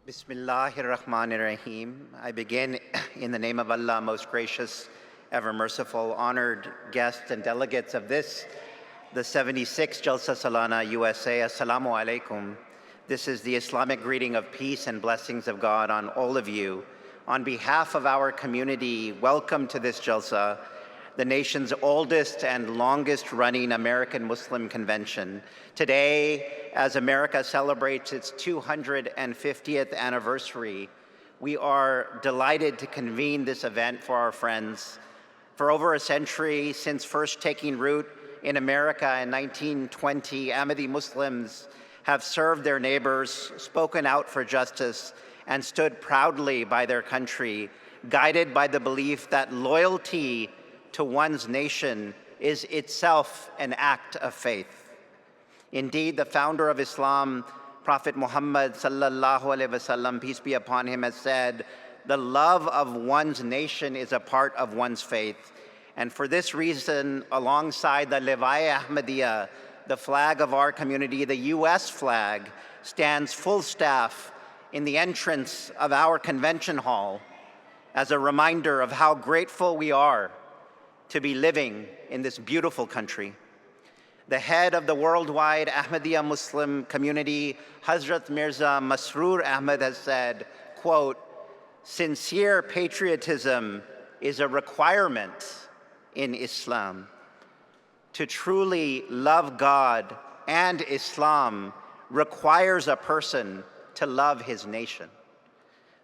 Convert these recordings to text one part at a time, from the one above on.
Bismillahir Rahmanir Rahim. I begin in the name of Allah, most gracious, ever merciful, honored guests and delegates of this, the 76th Jalsa Salana USA. Assalamu alaikum. This is the Islamic greeting of peace and blessings of God on all of you. On behalf of our community, welcome to this Jalsa, the nation's oldest and longest running American Muslim convention. Today, as America celebrates its 250th anniversary, we are delighted to convene this event for our friends. For over a century, since first taking root in America in 1920, Ahmadi Muslims have served their neighbors, spoken out for justice, and stood proudly by their country, guided by the belief that loyalty to one's nation is itself an act of faith. Indeed, the founder of Islam, Prophet Muhammad sallallahu alaihi wasallam, peace be upon him, has said, the love of one's nation is a part of one's faith. And for this reason, alongside the Levaya Ahmadiyya, the flag of our community, the US flag, stands full staff in the entrance of our convention hall as a reminder of how grateful we are to be living in this beautiful country. The head of the worldwide Ahmadiyya Muslim community, Hazrat Mirza Masroor Ahmad, has said, quote, sincere patriotism is a requirement in Islam. To truly love God and Islam requires a person to love his nation.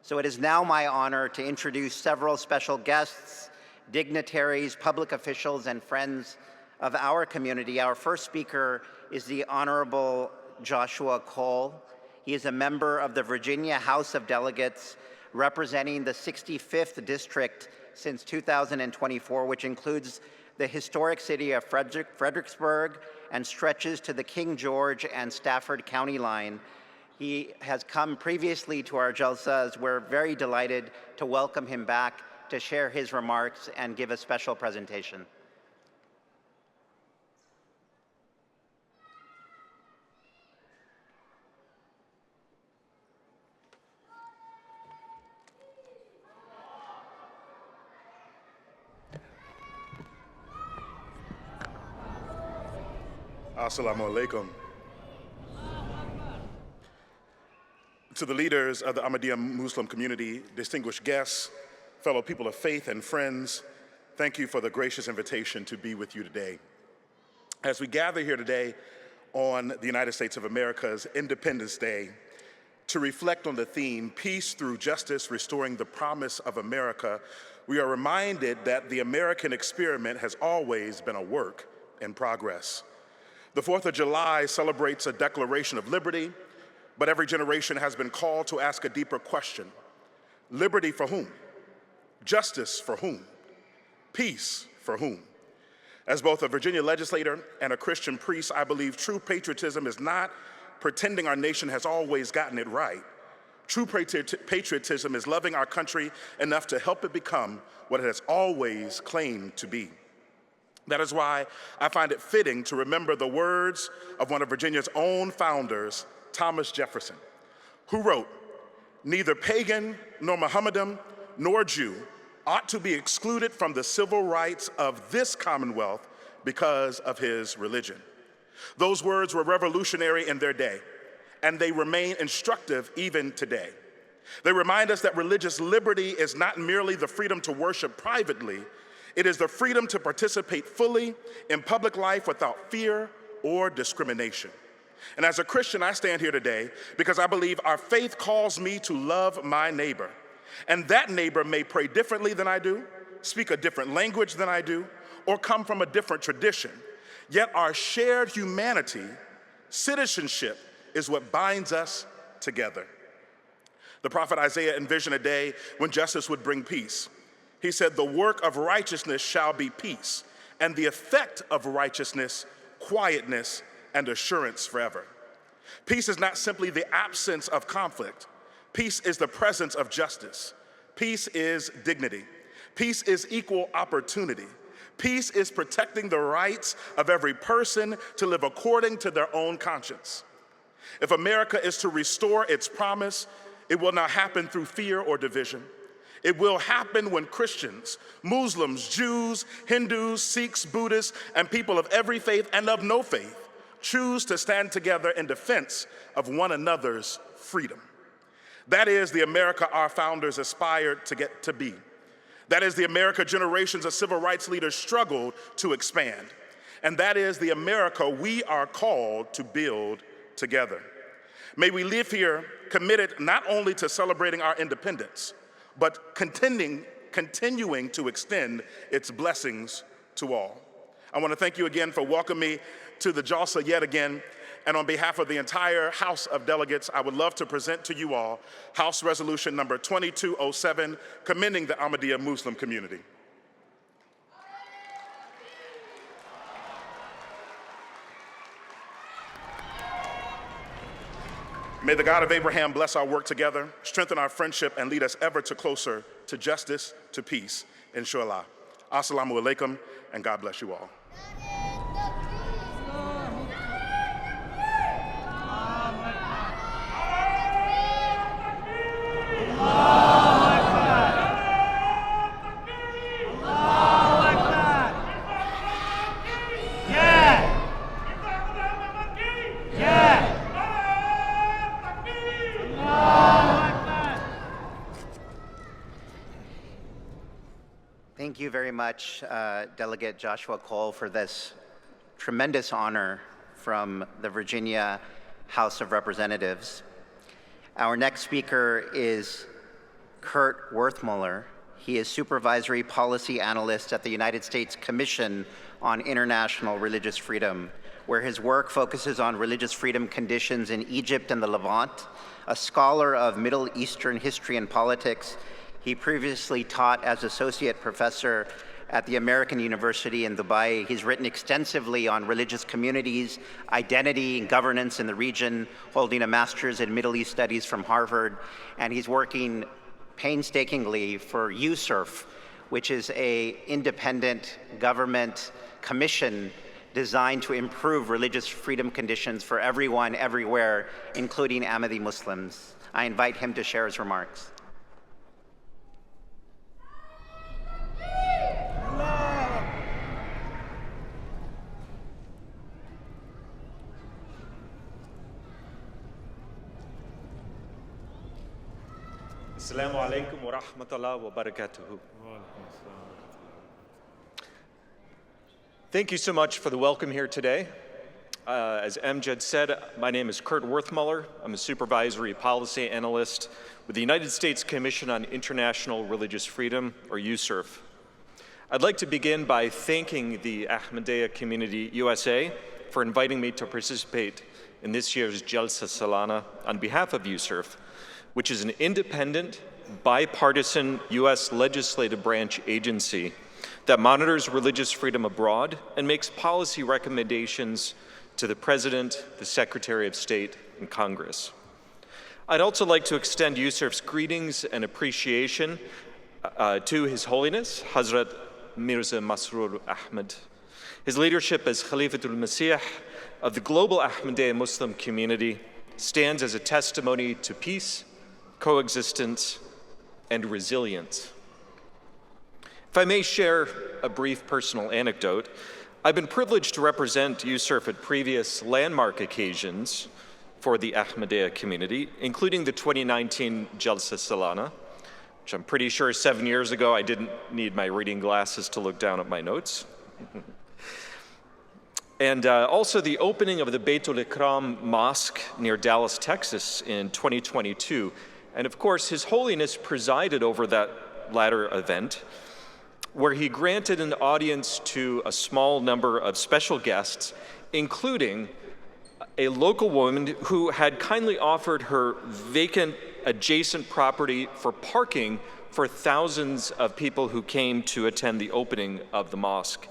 So it is now my honor to introduce several special guests, dignitaries, public officials, and friends of our community. Our first speaker is the Honorable Joshua Cole. He is a member of the Virginia House of Delegates, representing the 65th District since 2024, which includes the historic city of Fredericksburg and stretches to the King George and Stafford County line. He has come previously to our Jalsas. We're very delighted to welcome him back to share his remarks and give a special presentation. Assalamu alaikum. To the leaders of the Ahmadiyya Muslim community, distinguished guests, fellow people of faith and friends, thank you for the gracious invitation to be with you today. As we gather here today on the United States of America's Independence Day to reflect on the theme, Peace Through Justice, Restoring the Promise of America, we are reminded that the American experiment has always been a work in progress. The 4th of July celebrates a declaration of liberty, but every generation has been called to ask a deeper question. Liberty for whom? Justice for whom? Peace for whom? As both a Virginia legislator and a Christian priest, I believe true patriotism is not pretending our nation has always gotten it right. True patriotism is loving our country enough to help it become what it has always claimed to be. That is why I find it fitting to remember the words of one of Virginia's own founders, Thomas Jefferson, who wrote, neither pagan nor Mohammedan nor Jew ought to be excluded from the civil rights of this Commonwealth because of his religion. Those words were revolutionary in their day, and they remain instructive even today. They remind us that religious liberty is not merely the freedom to worship privately, it is the freedom to participate fully in public life without fear or discrimination. And as a Christian, I stand here today because I believe our faith calls me to love my neighbor. And that neighbor may pray differently than I do, speak a different language than I do, or come from a different tradition. Yet our shared humanity, citizenship, is what binds us together. The prophet Isaiah envisioned a day when justice would bring peace. He said, the work of righteousness shall be peace, and the effect of righteousness, quietness, and assurance forever. Peace is not simply the absence of conflict. Peace is the presence of justice. Peace is dignity. Peace is equal opportunity. Peace is protecting the rights of every person to live according to their own conscience. If America is to restore its promise, It will not happen through fear or division. It will happen when Christians, Muslims, Jews, Hindus, Sikhs, Buddhists, and people of every faith and of no faith choose to stand together in defense of one another's freedom. That is the America our founders aspired to get to be. That is the America generations of civil rights leaders struggled to expand. And that is the America we are called to build together. May we live here committed not only to celebrating our independence, but continuing to extend its blessings to all. I want to thank you again for welcoming me to the Jalsa yet again. And on behalf of the entire House of Delegates, I would love to present to you all House Resolution number 2207, commending the Ahmadiyya Muslim community. May the God of Abraham bless our work together, strengthen our friendship, and lead us ever closer to justice, to peace, inshallah. Assalamu alaikum, and God bless you all. Thank you very much, Delegate Joshua Cole, for this tremendous honor from the Virginia House of Representatives. Our next speaker is Kurt Werthmuller. He is Supervisory Policy Analyst at the United States Commission on International Religious Freedom, where his work focuses on religious freedom conditions in Egypt and the Levant. A scholar of Middle Eastern history and politics, he previously taught as associate professor at the American University in Dubai. He's written extensively on religious communities, identity, and governance in the region, holding a master's in Middle East Studies from Harvard. And he's working painstakingly for USERF, which is an independent government commission designed to improve religious freedom conditions for everyone, everywhere, including Ahmadi Muslims. I invite him to share his remarks. Assalamu alaikum wa rahmatullahi wa barakatuhu. Thank you so much for the welcome here today. As Amjad said, my name is Kurt Werthmuller. I'm a supervisory policy analyst with the United States Commission on International Religious Freedom, or USERF. I'd like to begin by thanking the Ahmadiyya Community USA for inviting me to participate in this year's Jalsa Salana on behalf of USERF, which is an independent, bipartisan U.S. legislative branch agency that monitors religious freedom abroad and makes policy recommendations to the President, the Secretary of State, and Congress. I'd also like to extend USERF's greetings and appreciation to His Holiness, Hazrat Mirza Masroor Ahmad. His leadership as Khalifatul Masih of the global Ahmadiyya Muslim community stands as a testimony to peace, coexistence, and resilience. If I may share a brief personal anecdote, I've been privileged to represent USERF at previous landmark occasions for the Ahmadiyya community, including the 2019 Jalsa Salana, which I'm pretty sure 7 years ago I didn't need my reading glasses to look down at my notes. And also the opening of the Beitul Ikram Mosque near Dallas, Texas in 2022. And of course, His Holiness presided over that latter event, where he granted an audience to a small number of special guests, including a local woman who had kindly offered her vacant adjacent property for parking for thousands of people who came to attend the opening of the mosque.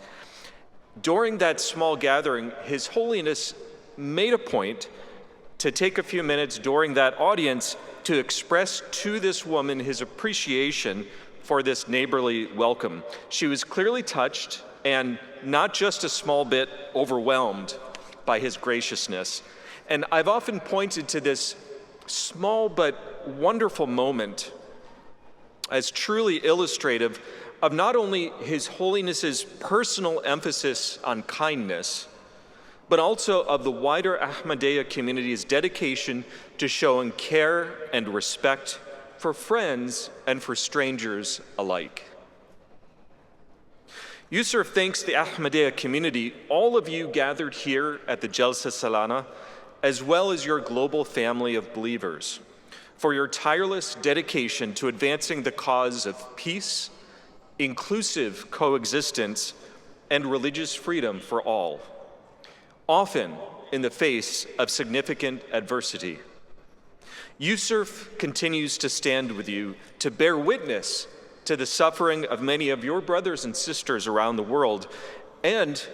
During that small gathering, His Holiness made a point to take a few minutes during that audience to express to this woman his appreciation for this neighborly welcome. She was clearly touched and not just a small bit overwhelmed by his graciousness. And I've often pointed to this small but wonderful moment as truly illustrative of not only His Holiness's personal emphasis on kindness, but also of the wider Ahmadiyya community's dedication to showing care and respect for friends and for strangers alike. Yusuf thanks the Ahmadiyya community, all of you gathered here at the Jalsa Salana, as well as your global family of believers, for your tireless dedication to advancing the cause of peace, inclusive coexistence, and religious freedom for all, often in the face of significant adversity. Yusuf continues to stand with you to bear witness to the suffering of many of your brothers and sisters around the world, and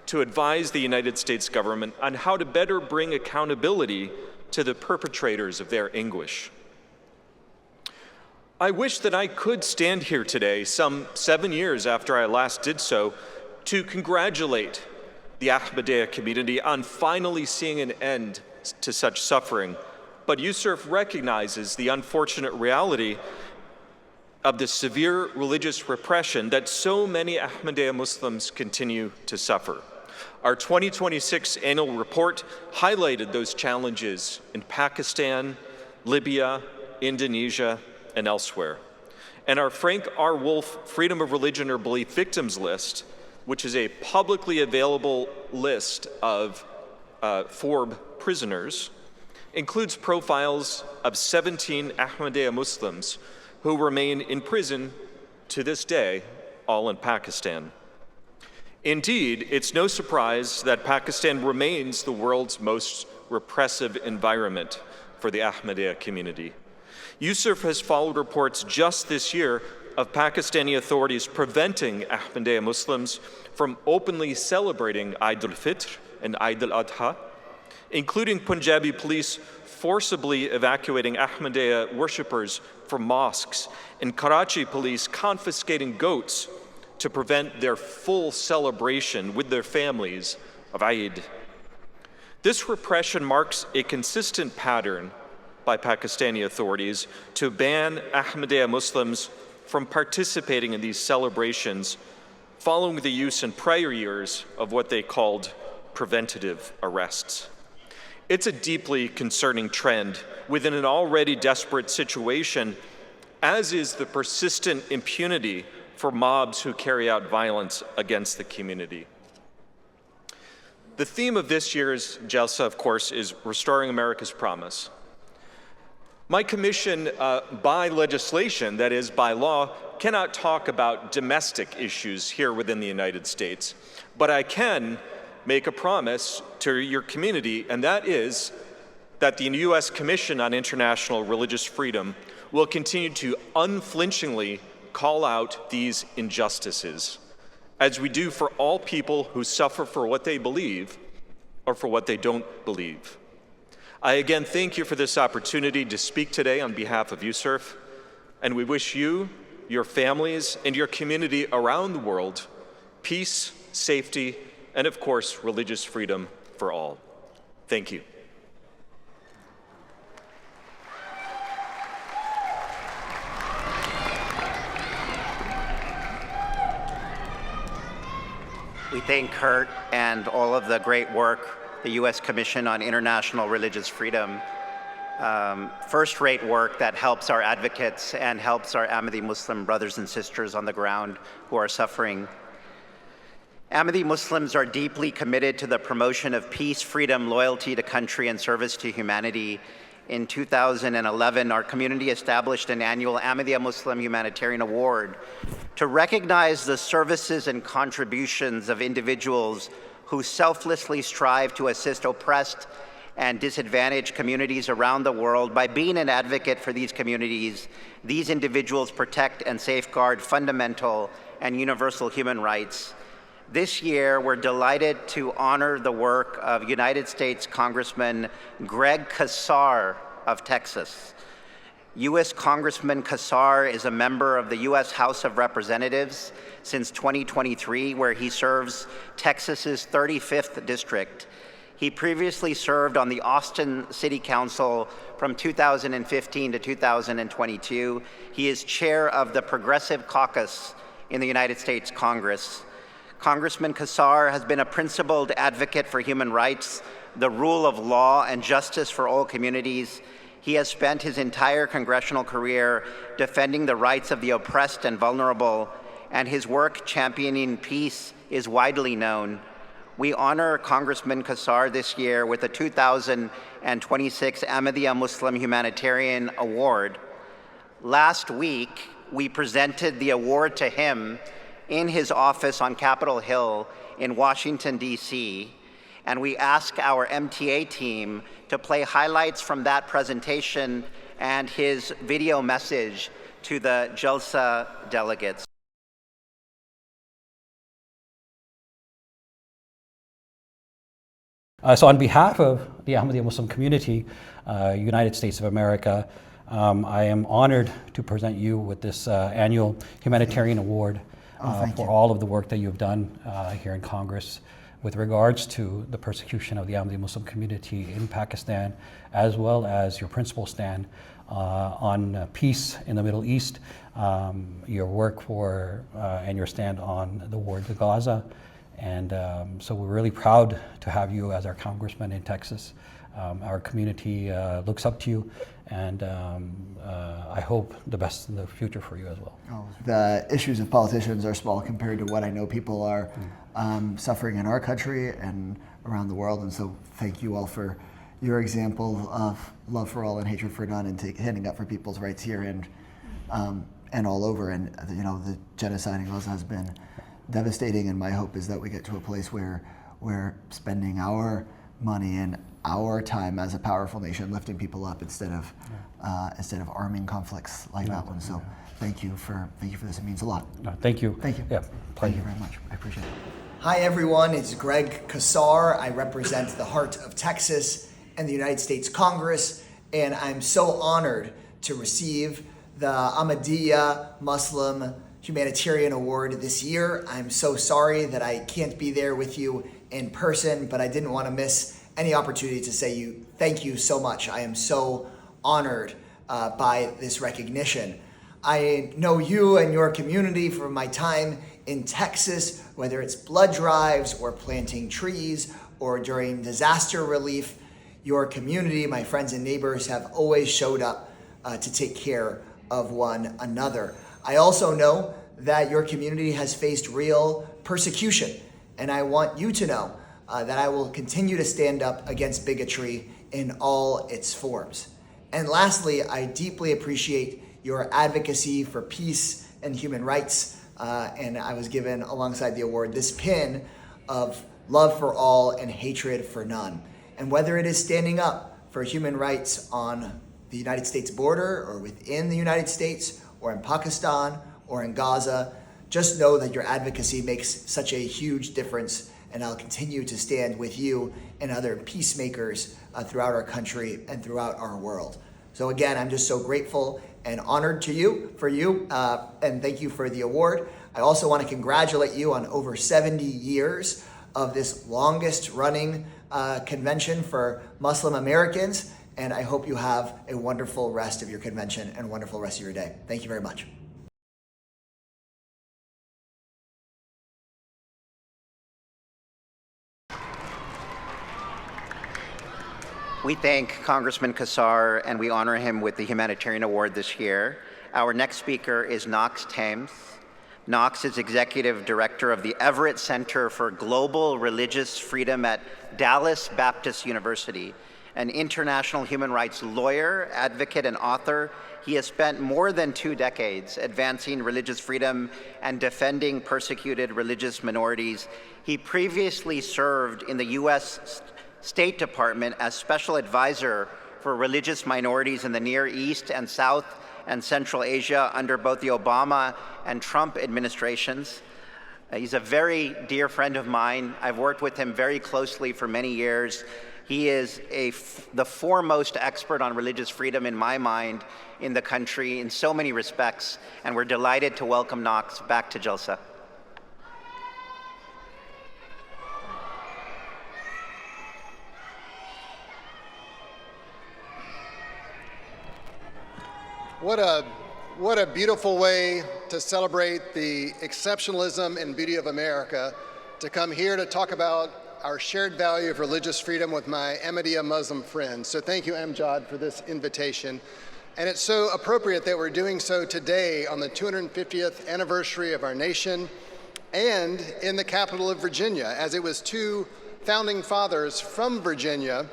to advise the United States government on how to better bring accountability to the perpetrators of their anguish. I wish that I could stand here today, some 7 years after I last did so, to congratulate the Ahmadiyya community on finally seeing an end to such suffering. But Yusuf recognizes the unfortunate reality of the severe religious repression that so many Ahmadiyya Muslims continue to suffer. Our 2026 annual report highlighted those challenges in Pakistan, Libya, Indonesia, and elsewhere. And our Frank R. Wolf Freedom of Religion or Belief Victims List, which is a publicly available list of FORB prisoners, includes profiles of 17 Ahmadiyya Muslims who remain in prison to this day, all in Pakistan. Indeed, it's no surprise that Pakistan remains the world's most repressive environment for the Ahmadiyya community. Yusuf has followed reports just this year of Pakistani authorities preventing Ahmadiyya Muslims from openly celebrating Eid al-Fitr and Eid al-Adha, including Punjabi police forcibly evacuating Ahmadiyya worshippers from mosques, and Karachi police confiscating goats to prevent their full celebration with their families of Eid. This repression marks a consistent pattern by Pakistani authorities to ban Ahmadiyya Muslims from participating in these celebrations, following the use in prior years of what they called preventative arrests. It's a deeply concerning trend within an already desperate situation, as is the persistent impunity for mobs who carry out violence against the community. The theme of this year's Jelsa, of course, is Restoring America's Promise. My commission, by legislation, that is, by law, cannot talk about domestic issues here within the United States, but I can make a promise to your community, and that is that the U.S. Commission on International Religious Freedom will continue to unflinchingly call out these injustices, as we do for all people who suffer for what they believe or for what they don't believe. I again thank you for this opportunity to speak today on behalf of Yusuf, and we wish you, your families, and your community around the world peace, safety, and of course, religious freedom for all. Thank you. We thank Kurt and all of the great work the U.S. Commission on International Religious Freedom, first-rate work that helps our advocates and helps our Ahmadi Muslim brothers and sisters on the ground who are suffering. Ahmadi Muslims are deeply committed to the promotion of peace, freedom, loyalty to country, and service to humanity. In 2011, our community established an annual Ahmadiyya Muslim Humanitarian Award to recognize the services and contributions of individuals who selflessly strive to assist oppressed and disadvantaged communities around the world. By being an advocate for these communities, these individuals protect and safeguard fundamental and universal human rights. This year, we're delighted to honor the work of United States Congressman Greg Casar of Texas. U.S. Congressman Casar is a member of the U.S. House of Representatives since 2023, where he serves Texas's 35th district. He previously served on the Austin City Council from 2015 to 2022. He is chair of the Progressive Caucus in the United States Congress. Congressman Casar has been a principled advocate for human rights, the rule of law, and justice for all communities. He has spent his entire congressional career defending the rights of the oppressed and vulnerable, and his work championing peace is widely known. We honor Congressman Casar this year with the 2026 Ahmadiyya Muslim Humanitarian Award. Last week, we presented the award to him in his office on Capitol Hill in Washington, D.C., and we ask our MTA team to play highlights from that presentation and his video message to the Jelsa delegates. So on behalf of the Ahmadiyya Muslim community, United States of America, I am honored to present you with this annual Humanitarian Award for all of the work that you've done here in Congress with regards to the persecution of the Ahmadiyya Muslim community in Pakistan, as well as your principal stand on peace in the Middle East, your work for and your stand on the war to Gaza. And so we're really proud to have you as our congressman in Texas. Our community looks up to you, and I hope the best in the future for you as well. The issues of politicians are small compared to what I know people are suffering in our country and around the world. And so thank you all for your example of love for all and hatred for none, and standing up for people's rights here and all over. And you know, the genocide in Gaza has been devastating, and my hope is that we get to a place where we're spending our money and our time as a powerful nation lifting people up instead of arming conflicts like that one. So thank you for this. It means a lot. Thank you. Thank you. Yeah, thank you very much. I appreciate it. Hi everyone, it's Greg Casar. I represent the heart of Texas and the United States Congress, and I'm so honored to receive the Ahmadiyya Muslim Humanitarian Award this year. I'm so sorry that I can't be there with you in person, but I didn't want to miss any opportunity to say thank you so much. I am so honored by this recognition. I know you and your community from my time in Texas, whether it's blood drives or planting trees or during disaster relief. Your community, my friends and neighbors, have always showed up to take care of one another. I also know that your community has faced real persecution, and I want you to know that I will continue to stand up against bigotry in all its forms. And lastly, I deeply appreciate your advocacy for peace and human rights, and I was given, alongside the award, this pin of love for all and hatred for none. And whether it is standing up for human rights on the United States border or within the United States or in Pakistan or in Gaza, just know that your advocacy makes such a huge difference, and I'll continue to stand with you and other peacemakers throughout our country and throughout our world. So again, I'm just so grateful and honored for you, and thank you for the award. I also want to congratulate you on over 70 years of this longest running convention for Muslim Americans, and I hope you have a wonderful rest of your convention and a wonderful rest of your day. Thank you very much. We thank Congressman Casar and we honor him with the Humanitarian Award this year. Our next speaker is Knox Thames. Knox is Executive Director of the Everett Center for Global Religious Freedom at Dallas Baptist University. An international human rights lawyer, advocate, and author, he has spent more than 2 decades advancing religious freedom and defending persecuted religious minorities. He previously served in the U.S. State Department as Special Advisor for Religious Minorities in the Near East and South and Central Asia under both the Obama and Trump administrations. He's a very dear friend of mine. I've worked with him very closely for many years. He is the foremost expert on religious freedom in my mind in the country in so many respects, and we're delighted to welcome Knox back to Jelsa. What a beautiful way to celebrate the exceptionalism and beauty of America, to come here to talk about our shared value of religious freedom with my Ahmadiyya Muslim friends. So thank you, Amjad, for this invitation. And it's so appropriate that we're doing so today on the 250th anniversary of our nation and in the capital of Virginia, as it was two founding fathers from Virginia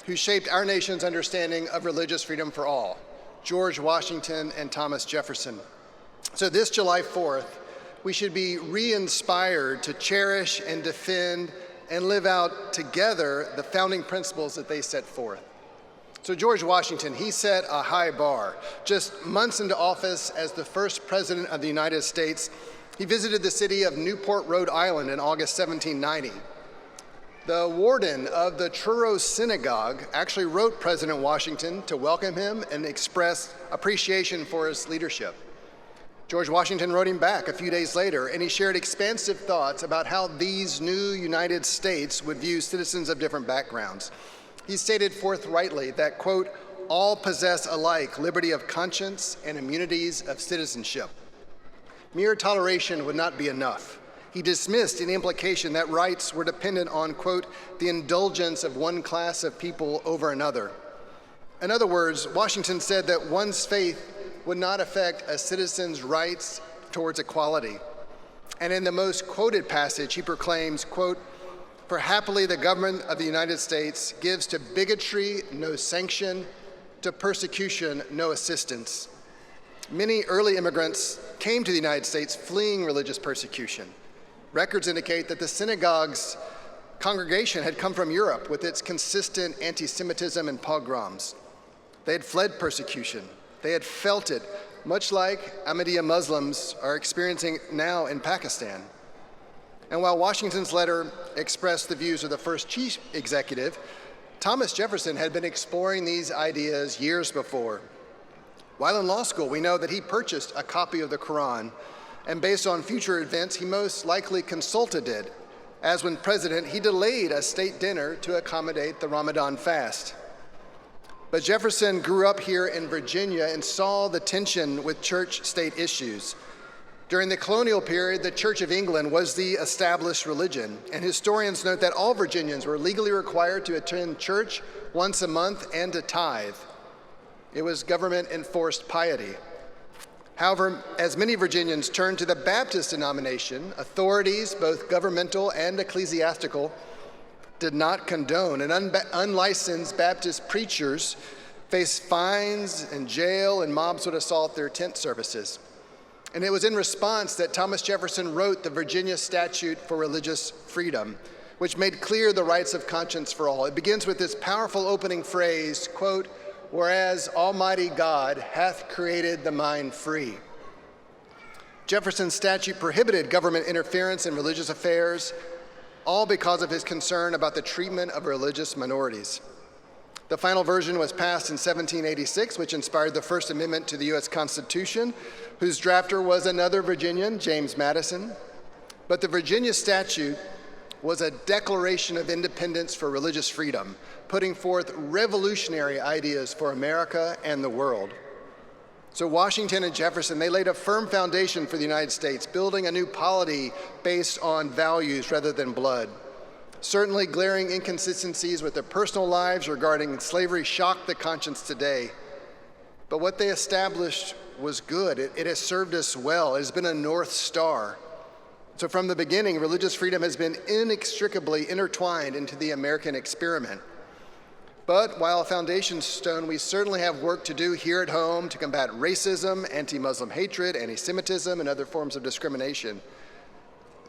who shaped our nation's understanding of religious freedom for all, George Washington and Thomas Jefferson. So this July 4th, we should be re-inspired to cherish and defend and live out together the founding principles that they set forth. So George Washington, he set a high bar. Just months into office as the first president of the United States, he visited the city of Newport, Rhode Island in August 1790. The warden of the Truro Synagogue actually wrote President Washington to welcome him and express appreciation for his leadership. George Washington wrote him back a few days later, and he shared expansive thoughts about how these new United States would view citizens of different backgrounds. He stated forthrightly that, quote, all possess alike liberty of conscience and immunities of citizenship. Mere toleration would not be enough. He dismissed any implication that rights were dependent on, quote, the indulgence of one class of people over another. In other words, Washington said that one's faith would not affect a citizen's rights towards equality. And in the most quoted passage, he proclaims, quote, for happily the government of the United States gives to bigotry no sanction, to persecution no assistance. Many early immigrants came to the United States fleeing religious persecution. Records indicate that the synagogue's congregation had come from Europe with its consistent anti-Semitism and pogroms. They had fled persecution. They had felt it, much like Ahmadiyya Muslims are experiencing now in Pakistan. And while Washington's letter expressed the views of the first chief executive, Thomas Jefferson had been exploring these ideas years before. While in law school, we know that he purchased a copy of the Quran, and based on future events, he most likely consulted it, as when president, he delayed a state dinner to accommodate the Ramadan fast. But Jefferson grew up here in Virginia and saw the tension with church-state issues. During the colonial period, the Church of England was the established religion, and historians note that all Virginians were legally required to attend church once a month and to tithe. It was government-enforced piety. However, as many Virginians turned to the Baptist denomination, authorities, both governmental and ecclesiastical, did not condone, and unlicensed Baptist preachers faced fines and jail, and mobs would assault their tent services. And it was in response that Thomas Jefferson wrote the Virginia Statute for Religious Freedom, which made clear the rights of conscience for all. It begins with this powerful opening phrase, quote, whereas Almighty God hath created the mind free. Jefferson's statute prohibited government interference in religious affairs, all because of his concern about the treatment of religious minorities. The final version was passed in 1786, which inspired the First Amendment to the U.S. Constitution, whose drafter was another Virginian, James Madison. But the Virginia statute was a declaration of independence for religious freedom, putting forth revolutionary ideas for America and the world. So Washington and Jefferson, they laid a firm foundation for the United States, building a new polity based on values rather than blood. Certainly glaring inconsistencies with their personal lives regarding slavery shock the conscience today. But what they established was good. It has served us well. It has been a North Star. So from the beginning, religious freedom has been inextricably intertwined into the American experiment. But while a foundation stone, we certainly have work to do here at home to combat racism, anti-Muslim hatred, anti-Semitism, and other forms of discrimination.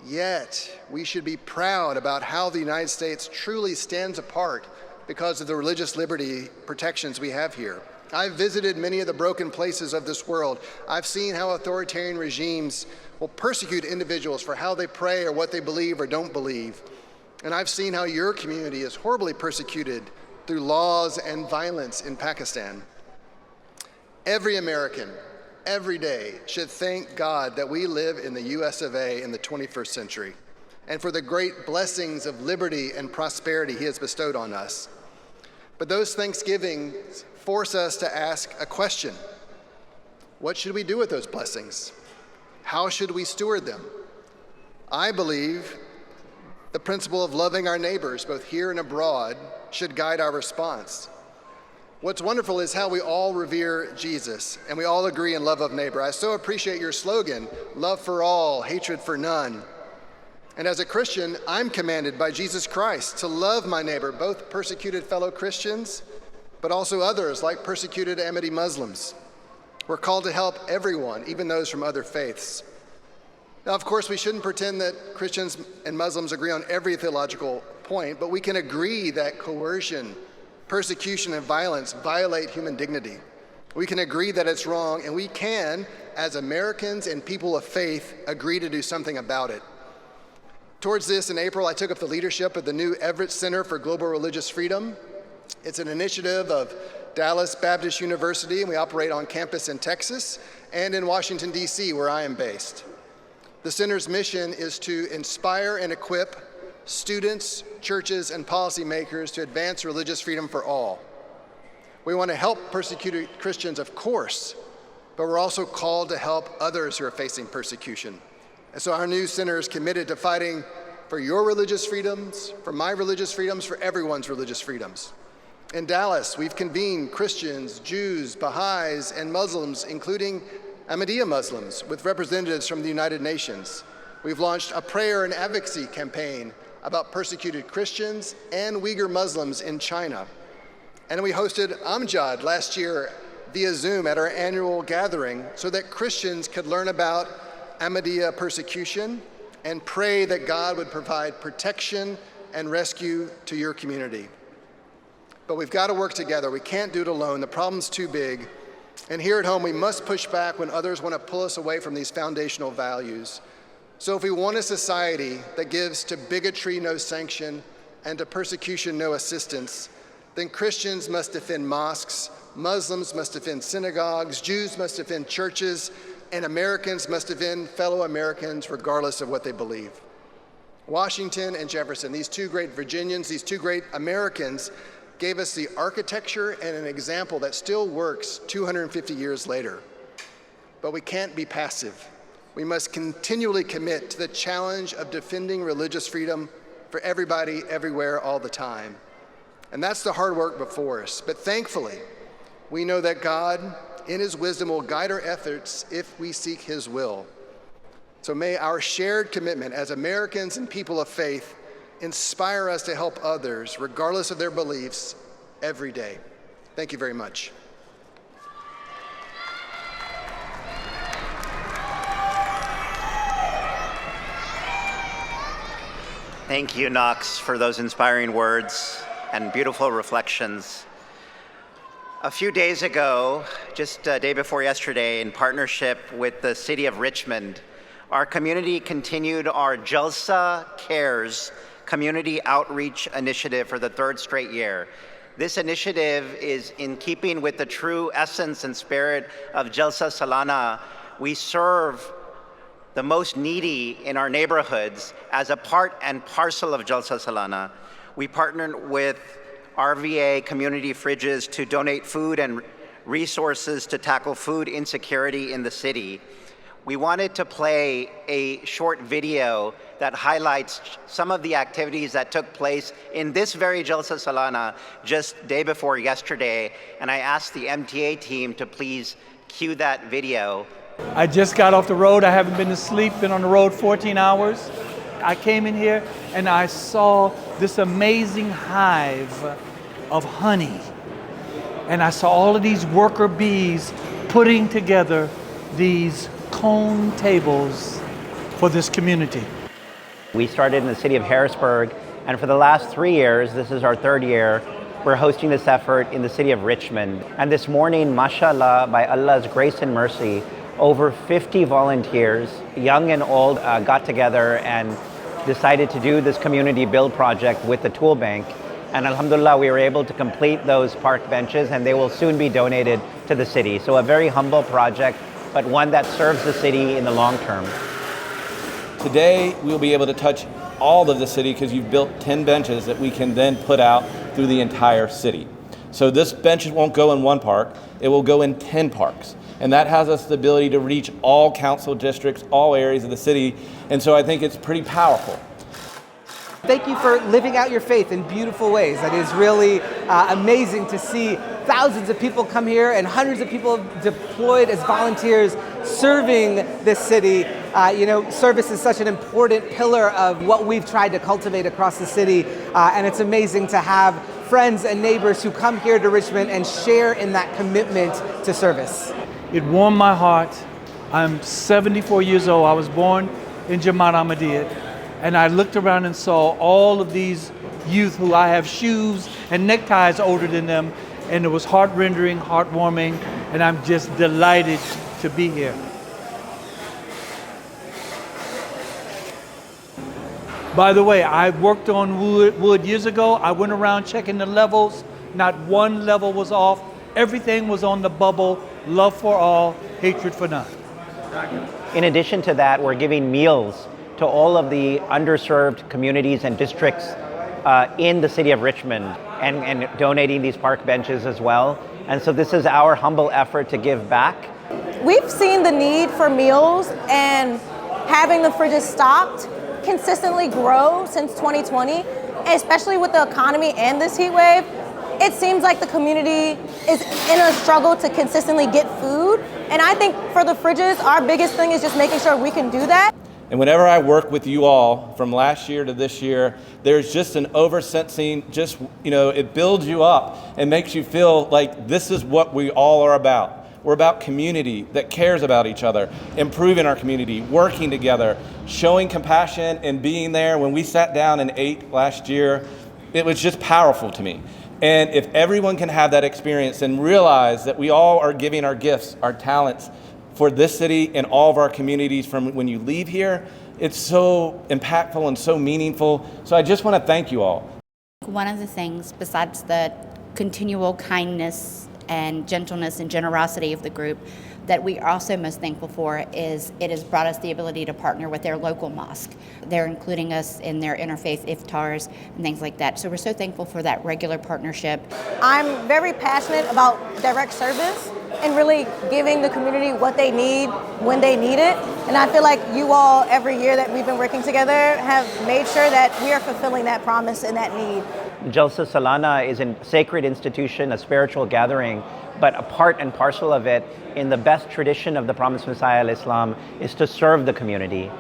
Yet, we should be proud about how the United States truly stands apart because of the religious liberty protections we have here. I've visited many of the broken places of this world. I've seen how authoritarian regimes will persecute individuals for how they pray or what they believe or don't believe. And I've seen how your community is horribly persecuted through laws and violence in Pakistan. Every American, every day, should thank God that we live in the US of A in the 21st century, and for the great blessings of liberty and prosperity He has bestowed on us. But those Thanksgivings force us to ask a question. What should we do with those blessings? How should we steward them? I believe the principle of loving our neighbors, both here and abroad, should guide our response. What's wonderful is how we all revere Jesus and we all agree in love of neighbor. I so appreciate your slogan, love for all, hatred for none. And as a Christian, I'm commanded by Jesus Christ to love my neighbor, both persecuted fellow Christians, but also others like persecuted Ahmadi Muslims. We're called to help everyone, even those from other faiths. Now, of course, we shouldn't pretend that Christians and Muslims agree on every theological point, but we can agree that coercion, persecution, and violence violate human dignity. We can agree that it's wrong, and we can, as Americans and people of faith, agree to do something about it. Towards this, in April, I took up the leadership of the new Everett Center for Global Religious Freedom. It's an initiative of Dallas Baptist University, and we operate on campus in Texas and in Washington, D.C., where I am based. The center's mission is to inspire and equip students, churches, and policymakers to advance religious freedom for all. We want to help persecuted Christians, of course, but we're also called to help others who are facing persecution. And so our new center is committed to fighting for your religious freedoms, for my religious freedoms, for everyone's religious freedoms. In Dallas, we've convened Christians, Jews, Baha'is, and Muslims, including Ahmadiyya Muslims, with representatives from the United Nations. We've launched a prayer and advocacy campaign about persecuted Christians and Uyghur Muslims in China. And we hosted Amjad last year via Zoom at our annual gathering so that Christians could learn about Ahmadiyya persecution and pray that God would provide protection and rescue to your community. But we've got to work together. We can't do it alone. The problem's too big. And here at home, we must push back when others want to pull us away from these foundational values. So if we want a society that gives to bigotry no sanction and to persecution no assistance, then Christians must defend mosques, Muslims must defend synagogues, Jews must defend churches, and Americans must defend fellow Americans regardless of what they believe. Washington and Jefferson, these two great Virginians, these two great Americans, gave us the architecture and an example that still works 250 years later. But we can't be passive. We must continually commit to the challenge of defending religious freedom for everybody, everywhere, all the time. And that's the hard work before us. But thankfully, we know that God, in his wisdom, will guide our efforts if we seek his will. So may our shared commitment as Americans and people of faith inspire us to help others, regardless of their beliefs, every day. Thank you very much. Thank you, Knox, for those inspiring words and beautiful reflections. A few days ago, just a day before yesterday, in partnership with the city of Richmond, our community continued our Jelsa Cares community outreach initiative for the third straight year. This initiative is in keeping with the true essence and spirit of Jalsa Salana. We serve the most needy in our neighborhoods as a part and parcel of Jalsa Salana. We partnered with RVA Community Fridges to donate food and resources to tackle food insecurity in the city. We wanted to play a short video that highlights some of the activities that took place in this very Jalsa Salana just day before yesterday, and I asked the MTA team to please cue that video. I just got off the road. I haven't been to sleep, been on the road 14 hours. I came in here and I saw this amazing hive of honey. And I saw all of these worker bees putting together these cone tables for this community. We started in the city of Harrisburg, and for the last 3 years, this is our third year, we're hosting this effort in the city of Richmond. And this morning, mashallah, by Allah's grace and mercy, over 50 volunteers, young and old, got together and decided to do this community build project with the tool bank. And alhamdulillah, we were able to complete those park benches, and they will soon be donated to the city. So a very humble project, but one that serves the city in the long term. Today, we'll be able to touch all of the city because you've built 10 benches that we can then put out through the entire city. So this bench won't go in one park, it will go in 10 parks. And that has us the ability to reach all council districts, all areas of the city. And so I think it's pretty powerful. Thank you for living out your faith in beautiful ways. That is really amazing to see thousands of people come here and hundreds of people deployed as volunteers serving this city. Service is such an important pillar of what we've tried to cultivate across the city, and it's amazing to have friends and neighbors who come here to Richmond and share in that commitment to service. It warmed my heart. I'm 74 years old. I was born in Jamaat Ahmadiyya, and I looked around and saw all of these youth who I have shoes and neckties older than them, and it was heart-rendering, heartwarming, and I'm just delighted to be here. By the way, I worked on wood years ago. I went around checking the levels. Not one level was off. Everything was on the bubble. Love for all, hatred for none. In addition to that, we're giving meals to all of the underserved communities and districts in the city of Richmond, and donating these park benches as well. And so this is our humble effort to give back. We've seen the need for meals and having the fridges stocked consistently grow since 2020, especially with the economy and this heat wave. It seems like the community is in a struggle to consistently get food. And I think for the fridges, our biggest thing is just making sure we can do that. And whenever I work with you all, from last year to this year, there's just an oversensing, it builds you up and makes you feel like this is what we all are about. We're about community that cares about each other, improving our community, working together, showing compassion and being there. When we sat down and ate last year, it was just powerful to me. And if everyone can have that experience and realize that we all are giving our gifts, our talents, for this city and all of our communities from when you leave here, it's so impactful and so meaningful. So I just want to thank you all. One of the things, besides the continual kindness and gentleness and generosity of the group, that we are also most thankful for is it has brought us the ability to partner with their local mosque. They're including us in their interfaith iftars and things like that. So we're so thankful for that regular partnership. I'm very passionate about direct service and really giving the community what they need when they need it. And I feel like you all, every year that we've been working together, have made sure that we are fulfilling that promise and that need. Jalsa Salana is a sacred institution, a spiritual gathering, but a part and parcel of it, in the best tradition of the promised Messiah al-Islam, is to serve the community.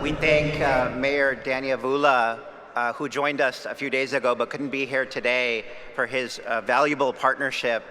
We thank Mayor Daniavula, who joined us a few days ago but couldn't be here today, for his valuable partnership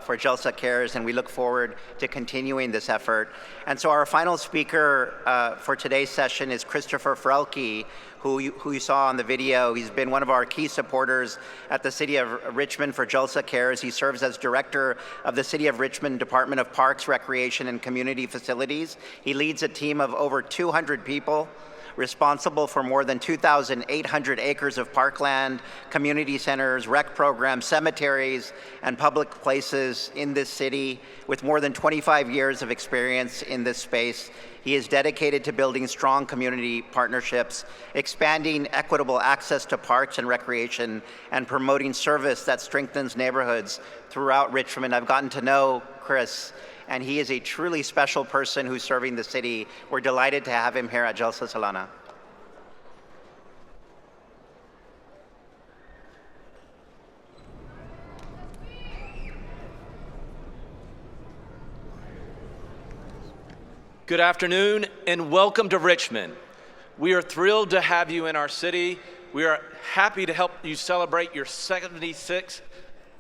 for Jelsa Cares, and we look forward to continuing this effort. And so our final speaker for today's session is Christopher Frelke, who you saw on the video. He's been one of our key supporters at the City of Richmond for Jelsa Cares. He serves as director of the City of Richmond Department of Parks, Recreation, and Community Facilities. He leads a team of over 200 people, responsible for more than 2,800 acres of parkland, community centers, rec programs, cemeteries, and public places in this city. With more than 25 years of experience in this space, he is dedicated to building strong community partnerships, expanding equitable access to parks and recreation, and promoting service that strengthens neighborhoods throughout Richmond. I've gotten to know Chris, and he is a truly special person who's serving the city. We're delighted to have him here at Jalsa Salana. Good afternoon and welcome to Richmond. We are thrilled to have you in our city. We are happy to help you celebrate your 76th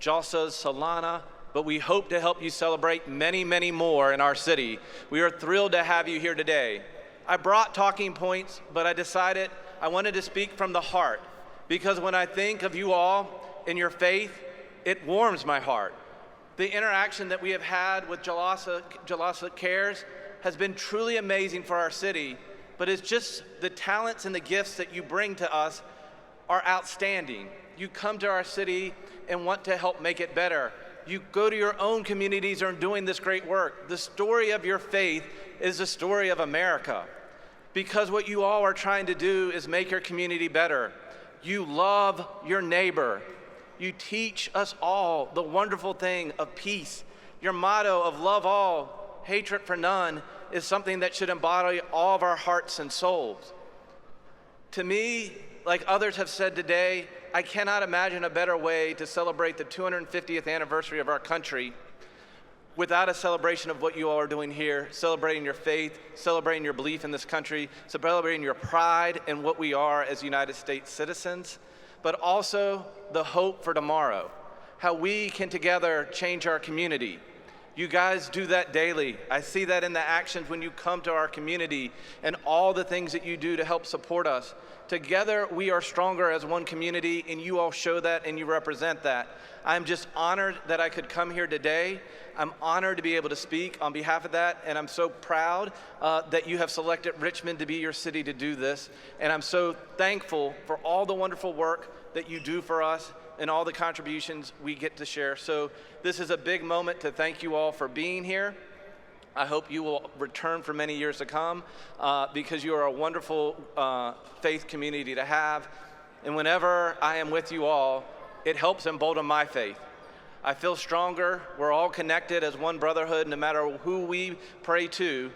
Jalsa Salana, but we hope to help you celebrate many, many more in our city. We are thrilled to have you here today. I brought talking points, but I decided I wanted to speak from the heart, because when I think of you all and your faith, it warms my heart. The interaction that we have had with Jelsa Cares has been truly amazing for our city, but it's just the talents and the gifts that you bring to us are outstanding. You come to our city and want to help make it better. You go to your own communities and are doing this great work. The story of your faith is the story of America, because what you all are trying to do is make your community better. You love your neighbor. You teach us all the wonderful thing of peace. Your motto of love all, hatred for none is something that should embody all of our hearts and souls. To me, like others have said today, I cannot imagine a better way to celebrate the 250th anniversary of our country without a celebration of what you all are doing here, celebrating your faith, celebrating your belief in this country, celebrating your pride in what we are as United States citizens, but also the hope for tomorrow, how we can together change our community. You guys do that daily. I see that in the actions when you come to our community and all the things that you do to help support us. Together, we are stronger as one community, and you all show that and you represent that. I'm just honored that I could come here today. I'm honored to be able to speak on behalf of that, and I'm so proud that you have selected Richmond to be your city to do this. And I'm so thankful for all the wonderful work that you do for us and all the contributions we get to share. So this is a big moment to thank you all for being here. I hope you will return for many years to come because you are a wonderful faith community to have. And whenever I am with you all, it helps embolden my faith. I feel stronger. We're all connected as one brotherhood. No matter who we pray to,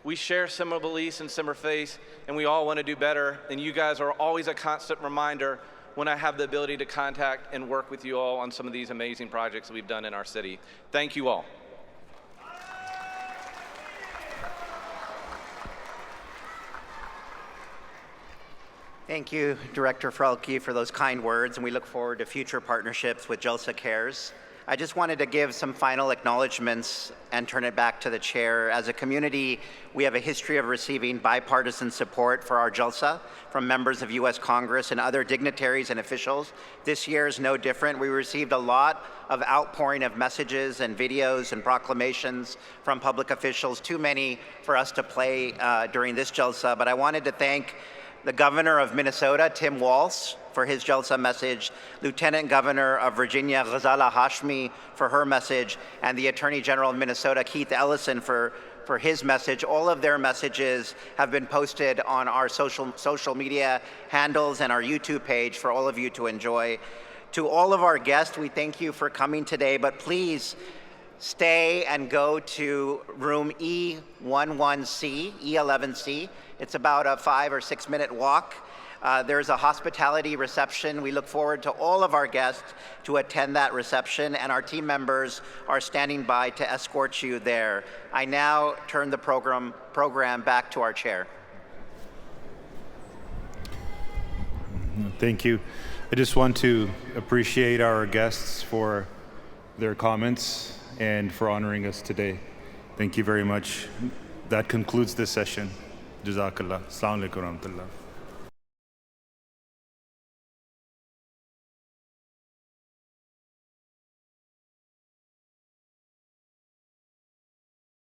we share similar beliefs and similar faiths, and we all want to do better. And you guys are always a constant reminder when I have the ability to contact and work with you all on some of these amazing projects that we've done in our city. Thank you all. Thank you, Director Frelke, for those kind words, and we look forward to future partnerships with Jelsa Cares. I just wanted to give some final acknowledgments and turn it back to the chair. As a community, we have a history of receiving bipartisan support for our Jelsa from members of U.S. Congress and other dignitaries and officials. This year is no different. We received a lot of outpouring of messages and videos and proclamations from public officials, too many for us to play during this Jelsa, but I wanted to thank the Governor of Minnesota, Tim Walz, for his Jelsa message, Lieutenant Governor of Virginia, Ghazala Hashmi, for her message, and the Attorney General of Minnesota, Keith Ellison, for his message. All of their messages have been posted on our social media handles and our YouTube page for all of you to enjoy. To all of our guests, we thank you for coming today, but please stay and go to room E11C, E11C. It's about a 5 or 6 minute walk. There's a hospitality reception. We look forward to all of our guests to attend that reception, and our team members are standing by to escort you there. I now turn the program back to our chair. Thank you. I just want to appreciate our guests for their comments and for honoring us today. Thank you very much. That concludes this session. Jazakallah. Assalamu alaikum wa rahmatullah.